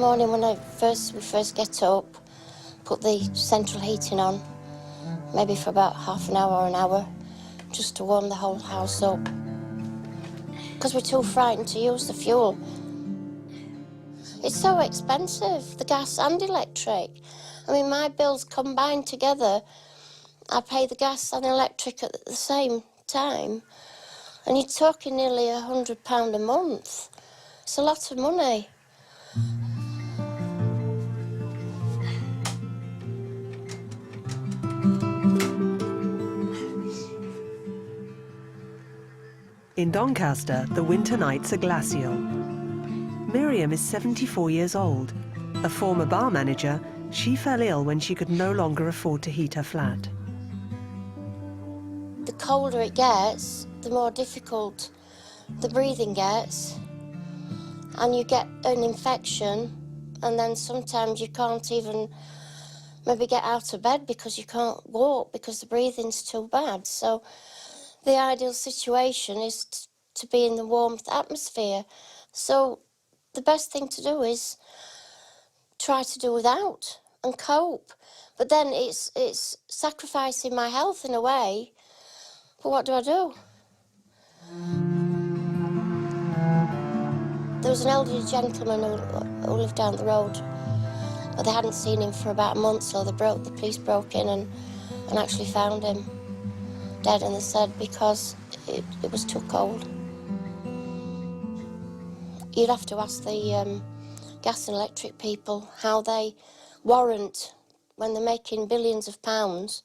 morning when we first get up, put the central heating on, maybe for about half an hour or an hour, just to warm the whole house up. Because we're too frightened to use the fuel. It's so expensive, the gas and electric. I mean, my bills combined together, I pay the gas and electric at the same time, and you're talking nearly £100 a month. It's a lot of money. In Doncaster, the winter nights are glacial. Miriam is 74 years old. A former bar manager, she fell ill when she could no longer afford to heat her flat. The colder it gets, the more difficult the breathing gets, and you get an infection, and then sometimes you can't even maybe get out of bed because you can't walk because the breathing's too bad. So the ideal situation is to be in the warmth atmosphere. So the best thing to do is try to do without and cope. But then it's sacrificing my health in a way. But what do? There was an elderly gentleman who lived down the road, but they hadn't seen him for about a month, so the police broke in and actually found him dead, and they said because it was too cold. You'd have to ask the gas and electric people how they warrant, when they're making billions of pounds,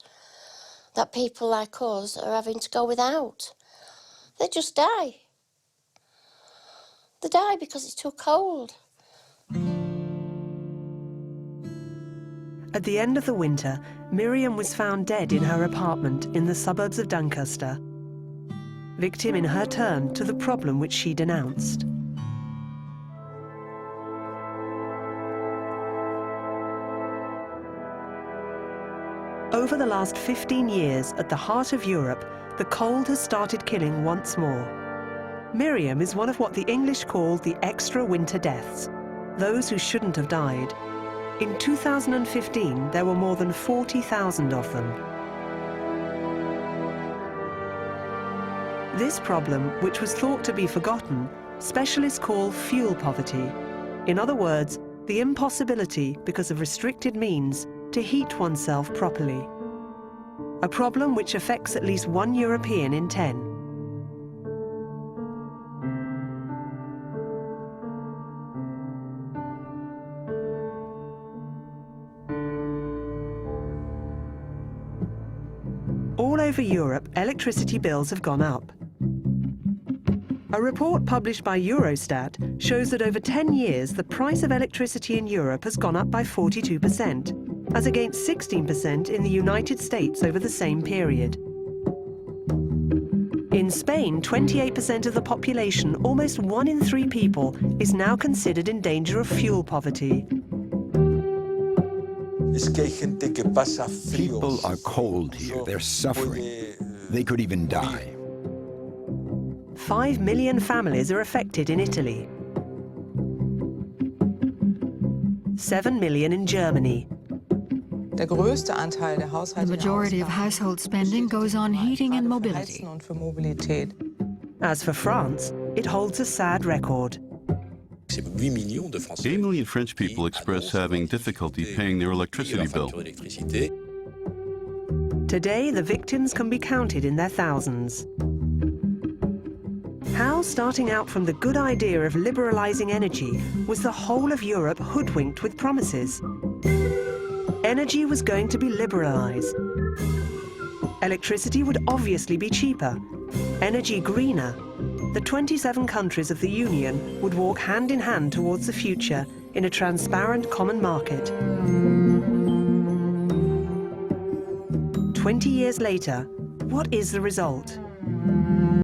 that people like us are having to go without. They just die. They die because it's too cold. At the end of the winter, Miriam was found dead in her apartment in the suburbs of Doncaster, victim in her turn to the problem which she denounced. Over the last 15 years, at the heart of Europe, the cold has started killing once more. Miriam is one of what the English call the extra winter deaths, those who shouldn't have died. In 2015, there were more than 40,000 of them. This problem, which was thought to be forgotten, specialists call fuel poverty. In other words, the impossibility, because of restricted means, to heat oneself properly. A problem which affects at least 1 European in 10. All over Europe, electricity bills have gone up. A report published by Eurostat shows that over 10 years, the price of electricity in Europe has gone up by 42%, as against 16% in the United States over the same period. In Spain, 28% of the population, almost 1 in 3 people, is now considered in danger of fuel poverty. People are cold here, they're suffering. They could even die. 5 million families are affected in Italy. 7 million in Germany. The majority of household spending goes on heating and mobility. As for France, it holds a sad record. 8 million French people express having difficulty paying their electricity bill. Today, the victims can be counted in their thousands. How, starting out from the good idea of liberalizing energy, was the whole of Europe hoodwinked with promises? Energy was going to be liberalized. Electricity would obviously be cheaper, energy greener. The 27 countries of the Union would walk hand in hand towards the future in a transparent common market. 20 years later, what is the result?